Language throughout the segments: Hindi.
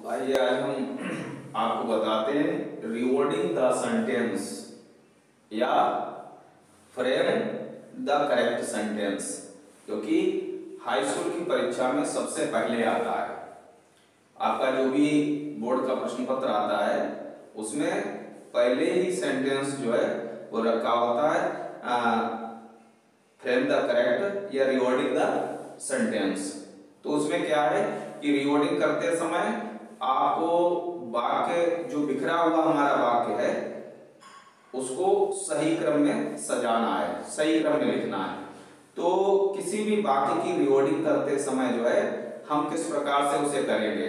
आइए आज हम आपको बताते हैं रिवर्डिंग द सेंटेंस या फ्रेम द करेक्ट सेंटेंस, क्योंकि हाई स्कूल की परीक्षा में सबसे पहले आता है। आपका जो भी बोर्ड का प्रश्न पत्र आता है उसमें पहले ही सेंटेंस जो है वो रखा होता है, फ्रेम द करेक्ट या रिवर्डिंग द सेंटेंस। तो उसमें क्या है कि रिवर्डिंग करते समय आपको वाक्य जो बिखरा हुआ हमारा वाक्य है उसको सही क्रम में सजाना है, सही क्रम में लिखना है। तो किसी भी वाक्य की रिवर्डिंग करते समय जो है हम किस प्रकार से उसे करेंगे,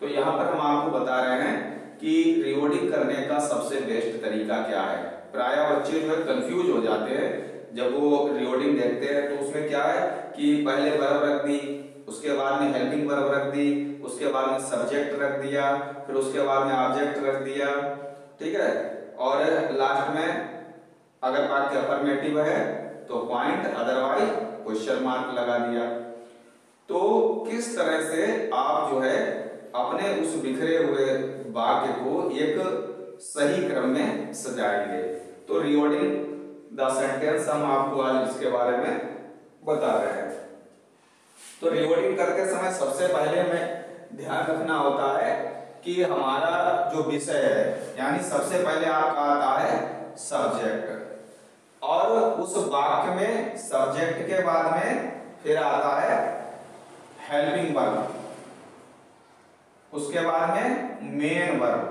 तो यहाँ पर हम आपको बता रहे हैं कि रिवर्डिंग करने का सबसे बेस्ट तरीका क्या है। प्रायः बच्चे जो है कंफ्यूज हो जाते हैं जब वो रिवर्डिंग देखते हैं, तो उसमें क्या है कि पहले वर्ब रख दी, उसके बाद में हेल्पिंग वर्ब रख दी, उसके बाद में सब्जेक्ट रख दिया, फिर उसके बाद में ऑब्जेक्ट रख दिया, ठीक है, और लास्ट में अगर वाक्य अफर्मेटिव है तो पॉइंट, अदरवाइज क्वेश्चन मार्क लगा दिया। तो किस तरह से आप जो है अपने उस बिखरे हुए वाक्य को एक सही क्रम में सजाएंगे। तो रिवर्डिंग द सेंटेंस हम आपको आज इसके बारे में बता रहे हैं। तो रिवर्डिंग करते समय सबसे पहले हमें ध्यान रखना होता है कि हमारा जो विषय है, यानी सबसे पहले आपका आता है सब्जेक्ट, और उस वाक्य में सब्जेक्ट के बाद में फिर आता है हेल्पिंग वर्ब, उसके बाद में मेन वर्ब,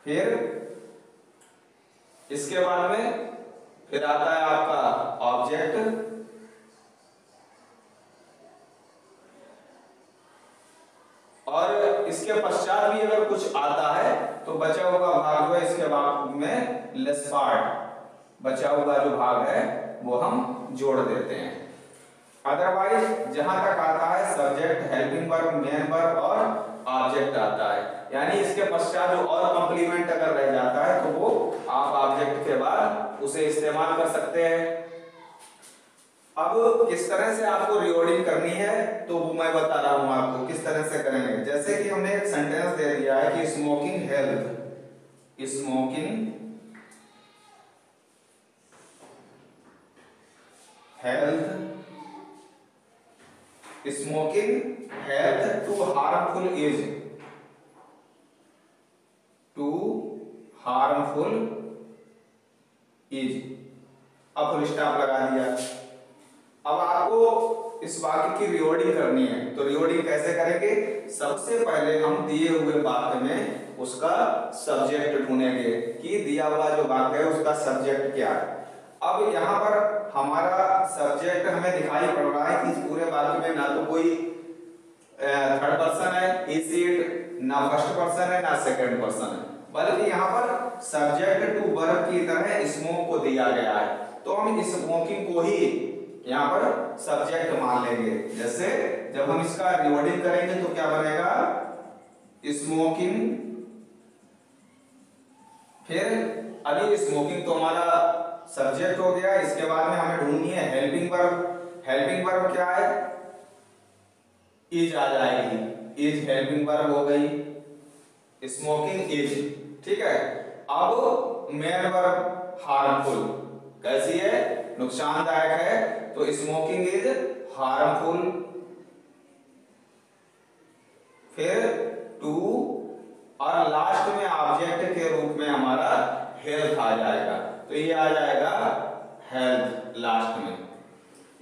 फिर इसके बाद में फिर आता है आपका ऑब्जेक्ट, और इसके पश्चात भी अगर कुछ आता है तो बचा हुआ भाग जो है इसके बाद में लेस पार्ट, बचा हुआ जो भाग है वो हम जोड़ देते हैं। अदरवाइज जहां तक आता है subject, helping verb, main verb और ऑब्जेक्ट आता है, यानी इसके पश्चात जो और कंप्लीमेंट अगर रह जाता है तो वो आप ऑब्जेक्ट के बाद उसे इस्तेमाल कर सकते हैं। अब किस तरह से आपको रिवर्डिंग करनी है तो वो मैं बता रहा हूं आपको किस तरह से करेंगे। जैसे कि हमने एक सेंटेंस दे दिया है कि smoking health, smoking health, smoking health to harmful as, to harmful as. अब फुल स्टॉप लगा दिया। अब आपको इस वाक्य की रिवर्डिंग करनी है, तो रिवर्डिंग कैसे करेंगे? सबसे पहले हम दिए हुए वाक्य में उसका सब्जेक्ट ढूंढेंगे कि दिया हुआ जो वाक्य है उसका सब्जेक्ट क्या है। अब यहाँ पर हमारा सब्जेक्ट हमें दिखाई पड़ रहा है कि इस पूरे वाक्य में ना तो कोई थर्ड पर्सन है, इज इट, ना फर्स्ट पर्सन है, ना सेकंड पर्सन है, बल्कि यहाँ पर सब्जेक्ट टू वर्ब की तरह स्मोक को दिया गया है। तो हम इस स्मोकिंग को ही यहाँ पर सब्जेक्ट मान लेंगे। जैसे जब हम इसका रिवर्डिंग करेंगे तो क्या बनेगा? स्मोकिंग, फिर अभी स्मोकिंग तो हमारा सब्जेक्ट हो गया, इसके बाद में हमें ढूंढनी है हेल्पिंग वर्ब। हेल्पिंग वर्ब क्या है? इज आ जाएगी, इज हेल्पिंग वर्ब हो गई, स्मोकिंग इज, ठीक है। अब मेन वर्ब हार्मफुल, कैसी है? नुकसानदायक है, तो स्मोकिंग इज हार्मफुल। फिर टू, और लास्ट में ऑब्जेक्ट के रूप में हमारा हेल्थ आ जाएगा, तो ये आ जाएगा हेल्थ लास्ट में,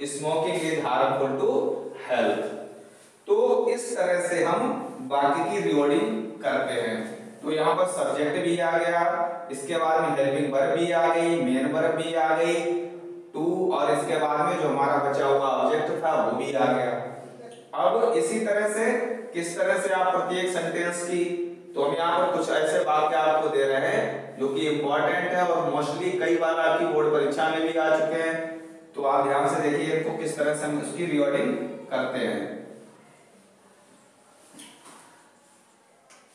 smoking is harmful to health. तो इस तरह से हम वाक्य की रिवर्डिंग करते हैं। तो यहाँ पर सब्जेक्ट भी आ गया, इसके बाद में हेल्पिंग वर्ब भी आ गई, मेन वर्ब भी आ गई, टू, और इसके बाद में जो हमारा बचा हुआ ऑब्जेक्ट था वो भी आ गया। अब इसी तरह से किस तरह से आप प्रत्येक सेंटेंस की, तो हम यहाँ पर कुछ ऐसे वाक्य आपको दे रहे हैं जो कि इंपॉर्टेंट है और मोस्टली कई बार आपकी बोर्ड परीक्षा में भी आ चुके हैं। तो आप ध्यान से देखिए इनको किस तरह से हम उसकी रिवर्डिंग करते हैं।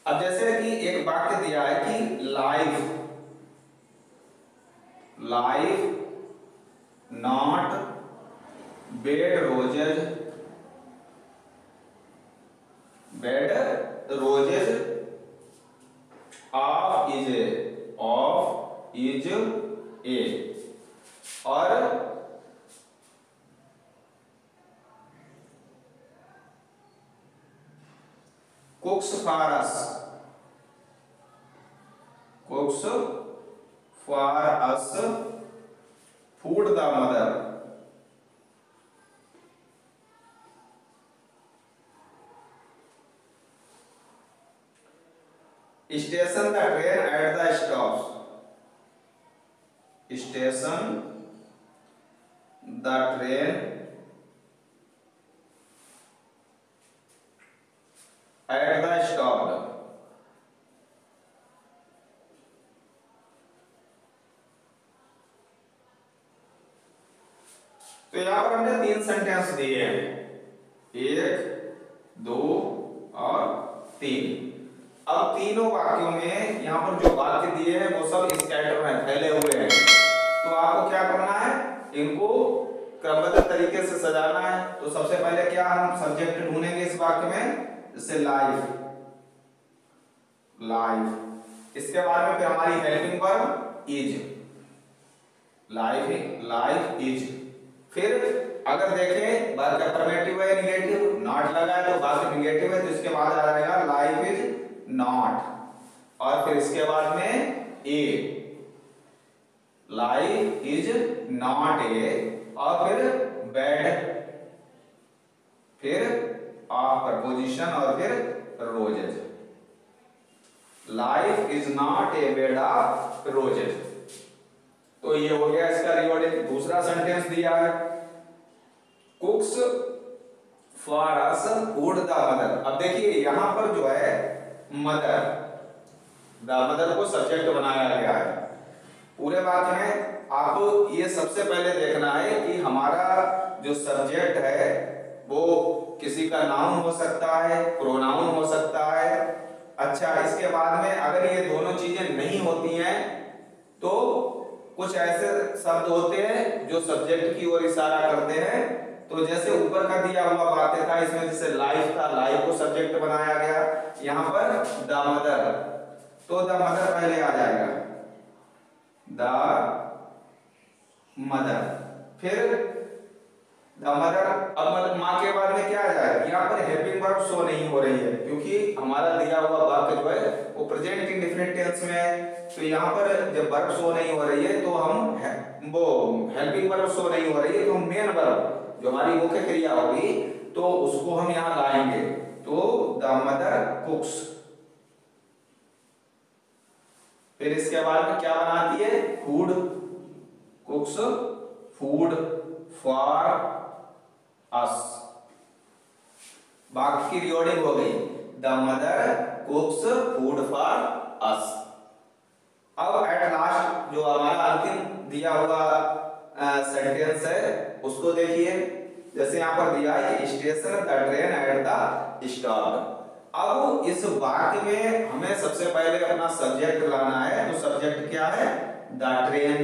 अब जैसे कि एक वाक्य दिया है कि life, life not bed roses, bed roses of is a और cooks for us food the mother station the train at the stops station the train at the stop तो यहां पर हमने 3 सेंटेंस दिए हैं 1 2 और 3। अब तीनों वाक्यों में यहां पर जो वाक्य दिए हैं वो सब स्कैटर हैं फैले हुए हैं तो आपको क्या करना है इनको क्रमबद्ध तरीके से सजाना है। तो सबसे पहले क्या हम सब्जेक्ट ढूंढेंगे इस वाक्य में जैसे लाइफ इसके बाद में फिर हमारी helping verb is life is फिर अगर देखें वर्ब अफर्मेटिव है निगेटिव नॉट लगा है तो वर्ब निगेटिव है तो इसके बाद आ जाएगा लाइफ इज नॉट और फिर इसके बाद में ए लाइफ इज नॉट ए और फिर बेड फिर ऑफ प्रपोजिशन और फिर roses life is not a bed of roses. तो ये हो गया इसका रिवर्डिंग। दूसरा सेंटेंस दिया है कुक्स for us food the mother. अब देखिए यहां पर जो है मदर द मदर को सब्जेक्ट बनाया गया है। पूरे वाक्य में आपको ये सबसे पहले देखना है कि हमारा जो सब्जेक्ट है वो किसी का नाउन हो सकता है प्रोनाउन हो सकता है। अच्छा इसके बाद में अगर ये दोनों चीजें नहीं होती हैं तो कुछ ऐसे शब्द होते हैं जो सब्जेक्ट की ओर इशारा करते हैं। तो जैसे ऊपर का दिया हुआ वाक्य था इसमें जैसे लाइफ था लाइफ को सब्जेक्ट बनाया गया यहां पर द मदर तो द मदर पहले आ जाएगा द मदर फिर द मदर। अब मां के बाद में क्या आ जाएगा यहाँ पर हेल्पिंग वर्ब शो नहीं हो रही है क्योंकि हमारा दिया हुआ वाक्य जो है वो प्रेजेंट इंडेफिनिट टेंस में है। तो यहाँ पर जब वर्ब शो नहीं हो रही है तो हम वो हेल्पिंग वर्ब शो नहीं हो रही है तो हम मेन वर्ब जो हमारी मुख्य क्रिया होगी तो उसको हम यहाँ लाएंगे। तो द मदर कुक्स फिर इसके बाद में क्या बनाती है फूड कुक्स फूड फॉर अस बाकी की रिकॉर्डिंग हो गई the mother कुक्स food for us. अब एट लास्ट जो हमारा अंतिम दिया हुआ सेंटेंस है उसको देखिए जैसे यहाँ पर दिया है कि station the train at the stop. अब इस वाक्य में हमें सबसे पहले अपना सब्जेक्ट लाना है तो सब्जेक्ट क्या है द ट्रेन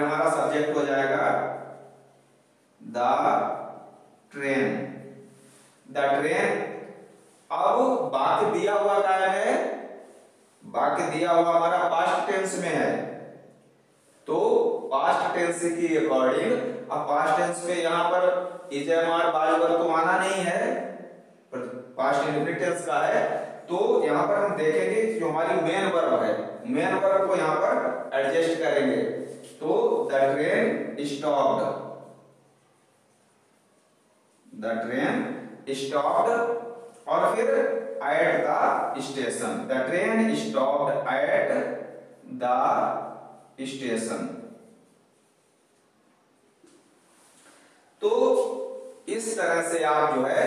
हमारा सब्जेक्ट हो जाएगा द ट्रेन। अब वाक्य दिया हुआ क्या है वाक्य दिया हुआ हमारा पास्ट टेंस में है तो पास्ट टेंस की अकॉर्डिंग अब पास्ट टेंस पे यहाँ पर इजमार बाजवर तो आना नहीं है पर पास्ट इंडेफिनिट टेंस का है। तो यहाँ पर हम देखेंगे जो हमारी मेन वर्ब है मेन वर्ब को यहाँ पर एडजस्ट करेंगे तो द ट्रेन स्टॉप्ड और फिर at the station the train stopped at the station. तो इस तरह से आप जो है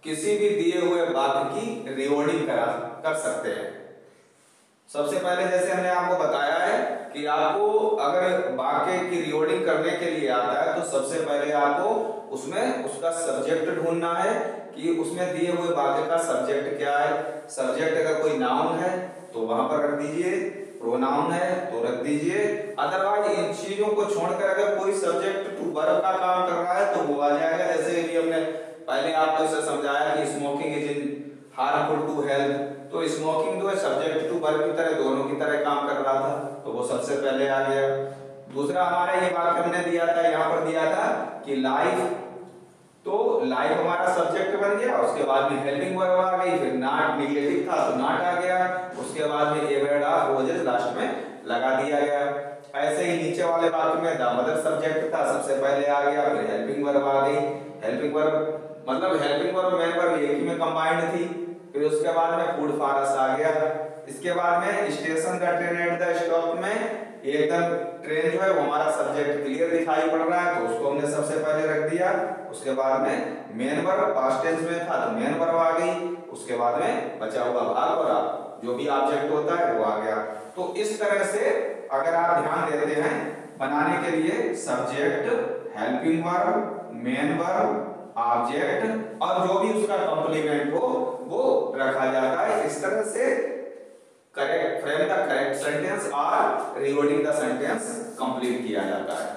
किसी भी दिए हुए वाक्य की रिवर्डिंग कर सकते हैं। सबसे पहले जैसे हमने आपको बताया है कि आपको अगर वाक्य की रिवर्डिंग करने के लिए आता है तो सबसे पहले आपको उसमें उसका सब्जेक्ट ढूंढना है कि उसमें दिए हुए वाक्य का सब्जेक्ट क्या है। सब्जेक्ट अगर कोई नाउन है तो वहां पर रख दीजिए प्रोनाउन है तो रख दीजिए अदरवाइज इन चीजों को छोड़कर अगर कोई सब्जेक्ट टू वर्ब का काम कर रहा है तो वो आ जाएगा। जैसे भी हमने पहले आपको इसे समझाया कि स्मोकिंग इज इन हार्म कि लाइफ, तो लाइफ हमारा सब्जेक्ट बन गया, उसके बाद में हेल्पिंग वर्ब आ गई, फिर नॉट नेगेटिव था तो नॉट आ गया, उसके बाद में एवरीड ऑफ रोजेस लास्ट में लगा दिया गया। ऐसे ही नीचे वाले वाक्य में द मदर सब्जेक्ट था, सबसे पहले आ गया, फिर हेल्पिंग वर्ब आ गई। हेल्पिंग वर्ब मतलब हेल्पिंग वर्ब मेन वर्ब एक ही में कंबाइंड थी। फिर उसके बाद में फूड फॉर अस आ गया। इसके बाद में स्टेशन का ट्रेन एट द स्टॉप में एकदम ट्रेन जो है वो हमारा सब्जेक्ट क्लियर दिखाई पड़ रहा है तो उसको हमने सबसे पहले रख दिया। उसके बाद में मेन वर्ब पास्ट टेंस में था तो मेन वर्ब आ गई। उसके बाद में बचा हुआ भाग और जो भी ऑब्जेक्ट होता है वो आ गया। तो इस तरह से अगर आप ध्यान देते हैं बनाने के लिए subject, helping verb, main verb, object और जो भी उसका कंप्लीमेंट हो वो रखा जाता है। इस तरह से correct frame the correct sentence और रीवर्डिंग द सेंटेंस कंप्लीट किया जाता है।